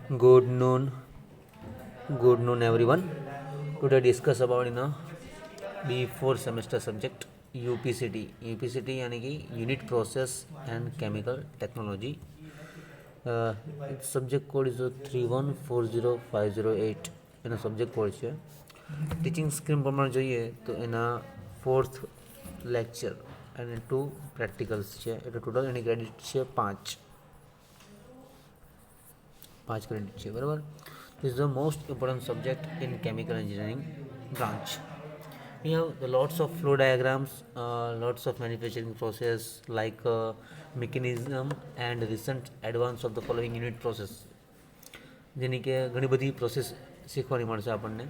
Good noon, good noon everyone. Today discuss about B4 semester subject UPCT. UPCT यानी कि Unit Process and Chemical Technology. Its subject code is 3140508. એનો subject code છે. Teaching screen પ્રમાણે જોઈએ તો એના fourth lecture અને 2 practicals છે, એટલે ટોટલ એની ક્રેડિટ છે 5 ક્રેડિટ છે, બરાબર. This is the most important subject in chemical engineering branch. We have the lots of flow diagrams, lots of manufacturing process like mechanism and recent advance of the following unit process. જેની કે ઘણી બધી process શીખવાની મળશે આપણને.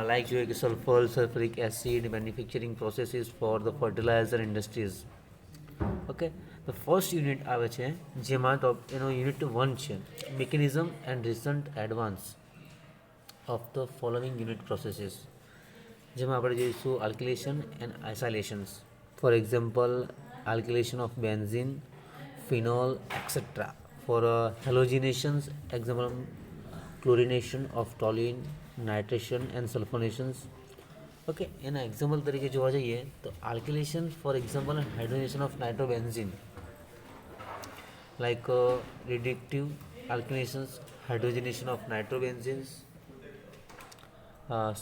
Like જોઈએ કે sulphuric acid manufacturing processes for the fertiliser industries. Okay, the first unit આવે છે જેમાં એનો યુનિટ 1 છે, mechanism and recent advance of the following unit processes. જેમાં આપણે જોઈશું alkylation and acylations. For example, alkylation of benzene, phenol etcetera. For halogenations, example chlorination of toluene, nitration and sulfonations. Okay, એના example તરીકે જોવા જઈએ તો alkylation for example hydrogenation of nitrobenzene, like reductive alkylations, hydrogenation of nitrobenzenes,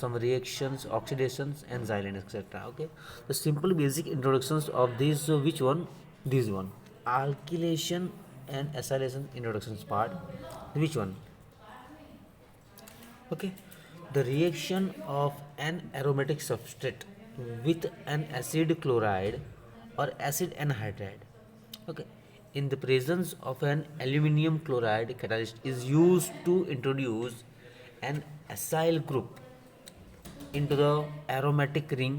some reactions, oxidations and xylene etc. Okay, the simple basic introductions of these, which one? This one, alkylation and acylation introductions part. Which one? Okay, the reaction of an aromatic substrate with an acid chloride or acid anhydride, okay, in the presence of an aluminium chloride catalyst is used to introduce an acyl group into the aromatic ring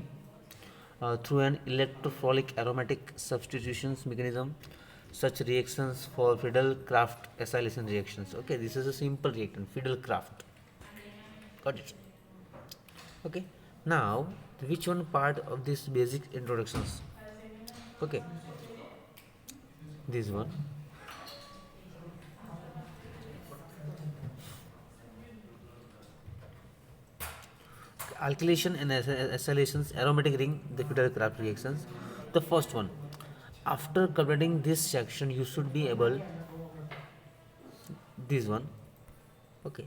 through an electrophilic aromatic substitutions mechanism. Such reactions for Friedel-Crafts acylation reactions. Okay, this is a simple reaction, Friedel-Crafts. Got it? Okay, now which one part of this basic introductions? Okay, this one. Alkylation and acylations, aromatic ring, the Friedel-Crafts reactions. The first one. After completing this section, you should be able this one. Okay,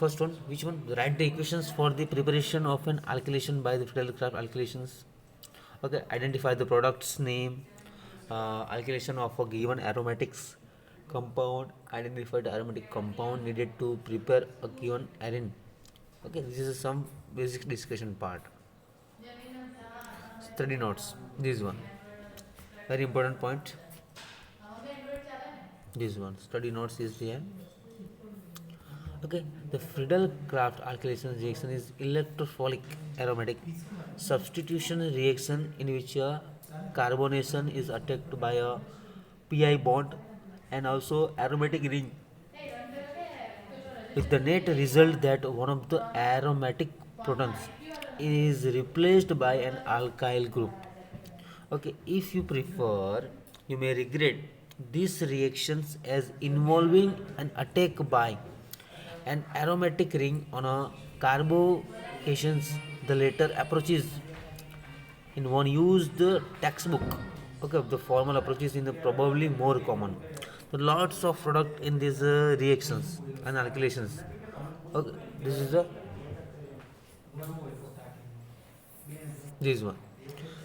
first one, which one? Write the equations for the preparation of an alkylation by the Friedel-Crafts alkylations. Okay, identify the product's name, alkylation of a given aromatics compound, identify the aromatic compound needed to prepare a given arene. Okay, this is some basic discussion part. Study notes, this one, very important point. This one, study notes is here. Okay, the Friedel-Crafts alkylation reaction is electrophilic aromatic substitution reaction in which a carbonation is attacked by a pi bond and also aromatic ring, with the net result that one of the aromatic protons is replaced by an alkyl group. Okay, if you prefer, you may regret these reactions as involving an attack by an aromatic ring on a carbocations. The later approaches in one used the textbook. Okay, the formal approaches in the probably more common. So lots of product in these reactions and alkylations. Okay, this is the this one.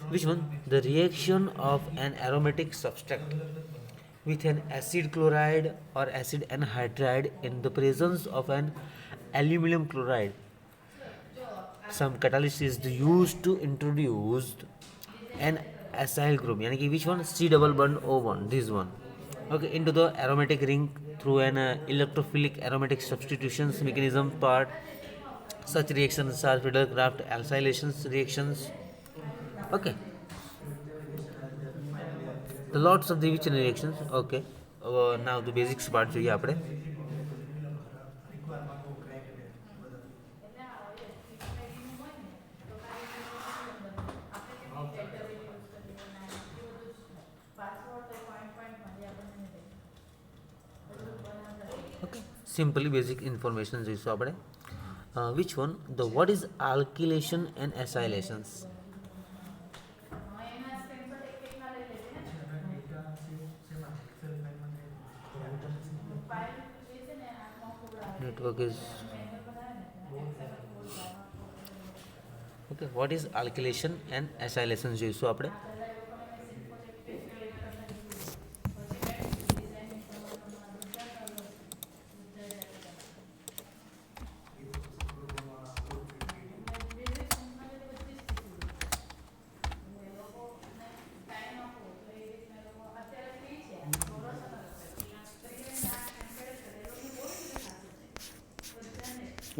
Which one? The reaction of an aromatic substrate with an acid chloride or acid anhydride in the presence of an aluminum chloride. Some catalyst is used to introduce an acyl group, yani ki which one? C double bond O1, this one. Okay, into the aromatic ring through an electrophilic aromatic substitutions mechanism part. Such reactions are Friedel-Crafts acylation reactions. Okay, the lots of the which reactions. Okay, now the basics part જોઈએ આપણે. Simply basic information જોઈશું આપણે. Which one the what is alkylation and acylations? Network is okay. What is alkylation and acylation જોઈશું આપણે.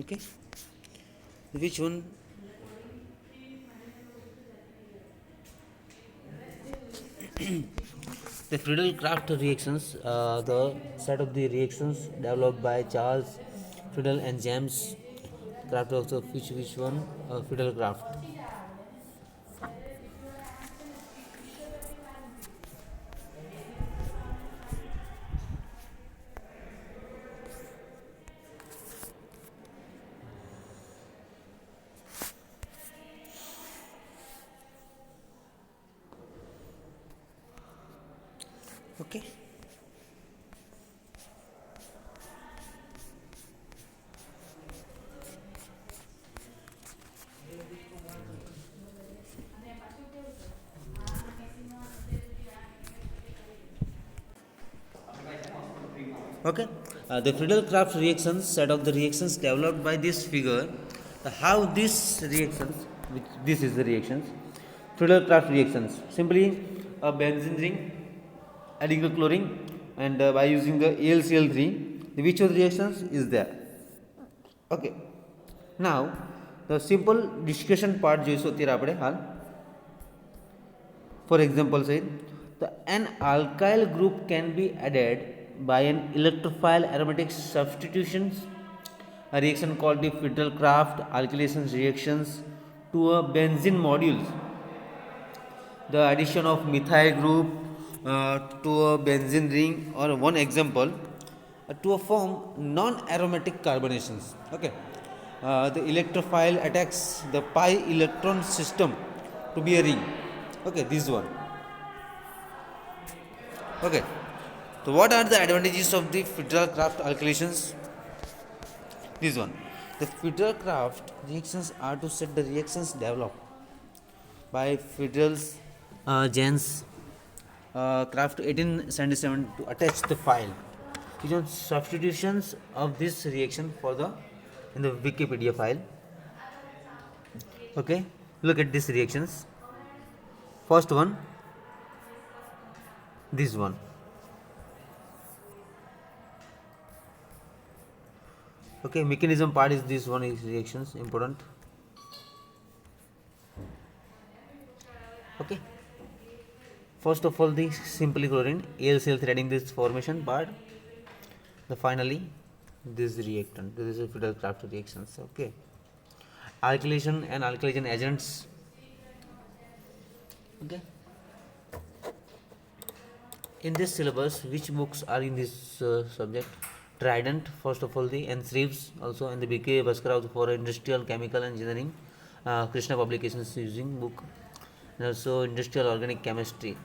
Okay, which one? The Friedel-Crafts reactions, the set of the reactions developed by Charles Friedel and James Kraft. Also, which one? Friedel-Crafts. Okay. Okay. The Friedel-Crafts reactions, set of the reactions developed by this figure. How these reactions, which this is the reactions, Friedel-Crafts reactions. Simply a benzene ring adding a chlorine, and by using the AlCl3, which of the reactions is there? Okay. Now the simple discussion part જોઈશું અત્યારે આપણે હાલ. For example, say an alkyl group can be added by an electrophile aromatic substitutions, a reaction called the Friedel-Crafts alkylation reactions, to a benzene modules. The addition of methyl group to a benzene ring, or one example, to a form non-aromatic carbonations. Okay, the electrophile attacks the pi electron system to be a ring. Okay, this one. Okay, so what are the advantages of the Friedel-Crafts alkylations? This one. The Friedel-Crafts reactions are to set the reactions developed by Friedel's Jens Kraft 1877 to attach the file. These are substitutions of this reaction for the in the Wikipedia file. Okay, look at these reactions. First one, this one. Okay, mechanism part is this one is reactions important. Okay, first of all, the simply chlorine AlCl threading this formation part. The finally this reactant. This is a Friedel-Crafts reactions. Okay, alkylation and alkylation agents. Okay, in this syllabus, which books are in this subject? Trident, first of all, the and Shreves also, and the BK Bhaskara for industrial chemical engineering. Krishna publications using book, and also industrial organic chemistry.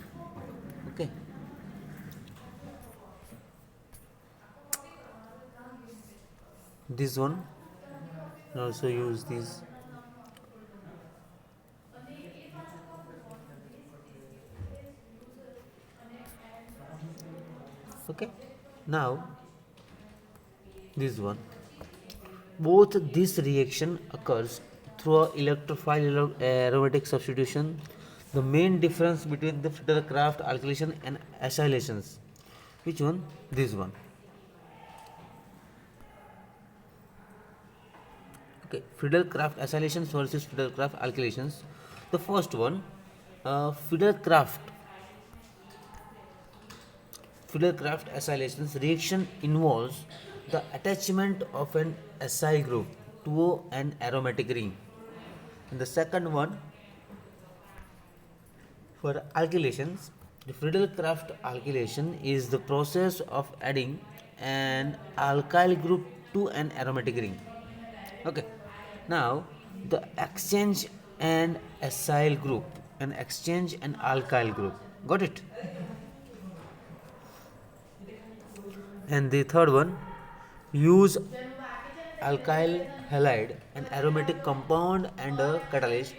Okay, this one, and also use this. Okay, now this one. Both this reaction occurs through a electrophile aromatic substitution. The main difference between the Friedel-Crafts alkylation and acylations. Which one? This one. Okay, Friedel-Crafts acylations versus Friedel-Crafts alkylations. The first one, Friedel-Crafts acylations reaction involves the attachment of an acyl group to an aromatic ring. And the second one, for alkylations, the Friedel-Crafts alkylation is the process of adding an alkyl group to an aromatic ring. Okay, now the exchange and acyl group, an exchange and alkyl group. Got it? And the third one, use alkyl halide, an aromatic compound and a catalyst,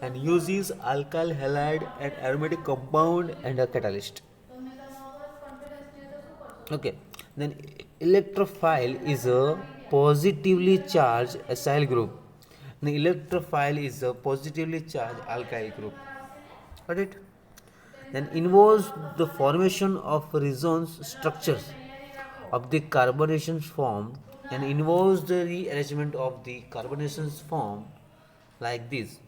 and uses alkyl halide, an aromatic compound and a catalyst. Okay, then electrophile is a positively charged acyl group. And electrophile is a positively charged alkyl group. Got it? Then involves the formation of resonance structures of the carbonations formed and involves the rearrangement of the carbonations formed like this.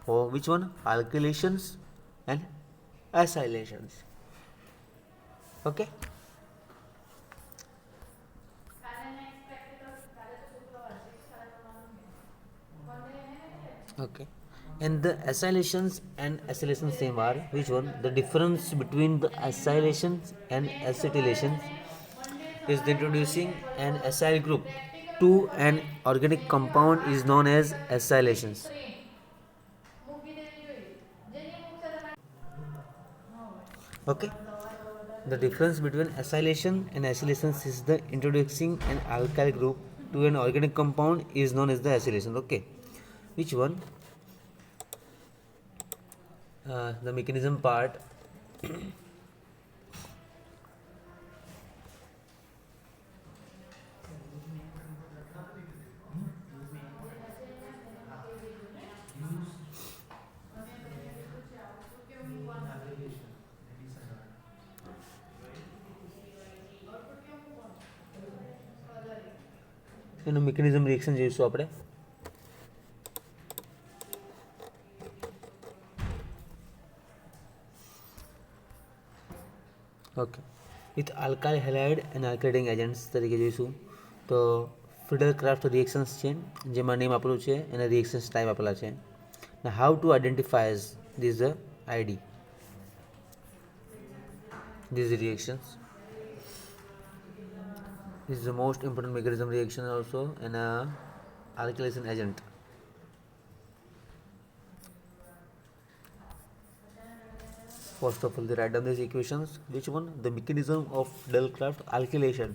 For which one? Alkylations and acylations. Okay? Okay. And the acylations and acylations same are which one? The difference between the acylations and acetylations is the introducing an acyl group to an organic compound is known as acylations. Okay. The difference between acylation and acylations is the introducing an alkyl group to an organic compound is known as the acylation. Okay. Which one? The mechanism part. એનું mechanism reaction જોઈશું આપણે. Okay, with alkyl halide અને આલ્કેટિંગ agents તરીકે જોઈશું તો ફિડલ craft reactions છે જેમાં name આપેલું છે અને રિએક્શન્સ ટાઈપ આપેલા છે. How to identify these ID these reactions. This is the most important mechanism reaction also and alkylation agent. First of all, they write down these equations. Which one? The mechanism of Delcraft alkylation.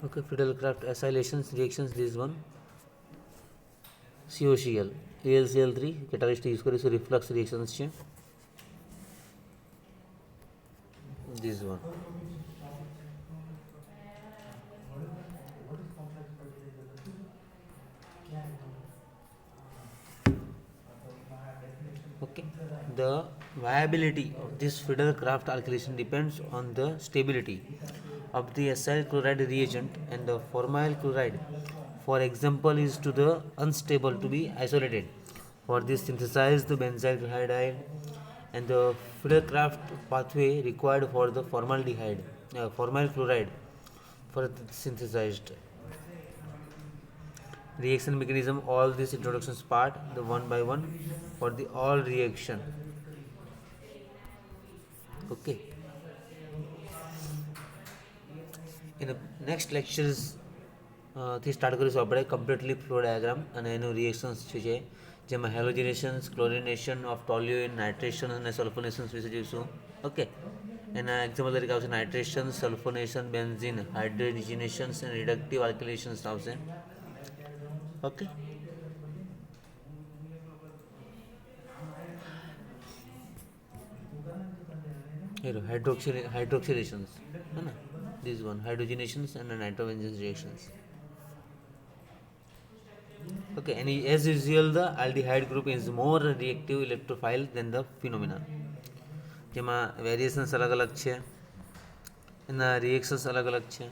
Okay, Fidelcraft acylation reactions. This one COCl AlCl3 catalyst use કરી so reflux reactions છે. This one okay. The viability of this Fidelcraft alkylation depends on the stability of the acyl chloride reagent and the formyl chloride, for example, is to the unstable to be isolated. For this, synthesize the benzyl halide and the Fidelcraft pathway required for the formaldehyde, formyl chloride for synthesized. Reaction mechanism, all these introductions part, the one by one for the all reaction. Okay. In the next lectures થી start કરીશું આપણે completely flow diagram અને એનું reactions છે જેમાં હેલોજિનેશન્સ, chlorination of toluene, nitration અને સલ્ફોનેશન્સ વિશે જોઈશું. ઓકે, એના એક્ઝામ્પલ તરીકે આવશે નાઇટ્રેશન, સલ્ફોનેશન, બેન્ઝીન, હાઇડ્રોજિનેશન્સ અને રિડક્ટિવ આલ્કિલેશન્સ આવશે. ઓકે, હાઇડ્રોક્સિલેશન્સ है ना, this one hydrogenations and nitrogenation reactions. Okay, and as usual the aldehyde group is more reactive electrophile than the phenomena. જેમાં વેરિએશન્સ અલગ અલગ છે, એના રિએક્શન્સ અલગ અલગ છે.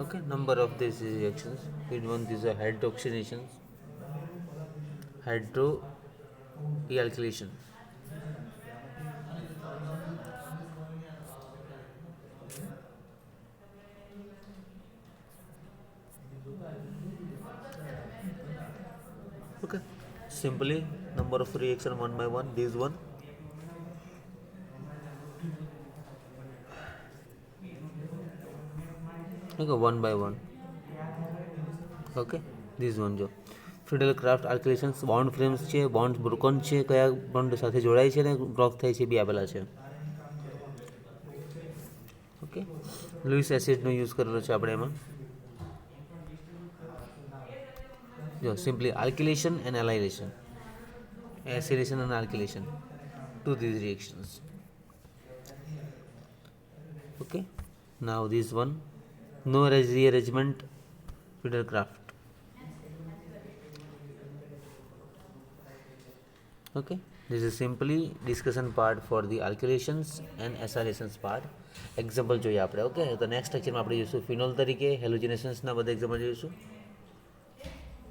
Okay, number of these reactions. In one, these are hydroxynations, hydrodealkylation. Okay, simply number of reaction one by one, this one. Okay, one by one. Okay, this one જો ફિડલ craft આલ્કલેશન્સ bond frames છે, bond broken છે, કયા bond સાથે જોડાય છે ને block થાય છે બી આપેલા છે. ઓકે, લુઈસ એસિડનો યુઝ કરેલો છે આપણે એમાં. જો simply alkylation and allylation, acylation and alkylation to these reactions. Okay, now this one, no rearrangement Fidelcraft. Okay, this is simply discussion part for the alkylations and acylations part. Example જોઈએ આપણે. Okay, તો next લેક્ચરમાં આપણે જોઈશું phenol તરીકે હેલોજિનેશન્સના બધા example જોઈશું.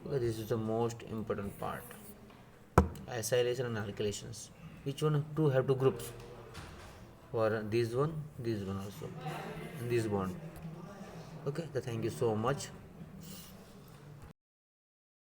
Okay, this is the most important part, acylation and alkylations. Each one two have two groups for this one also, and this bond. Okay, so thank you so much.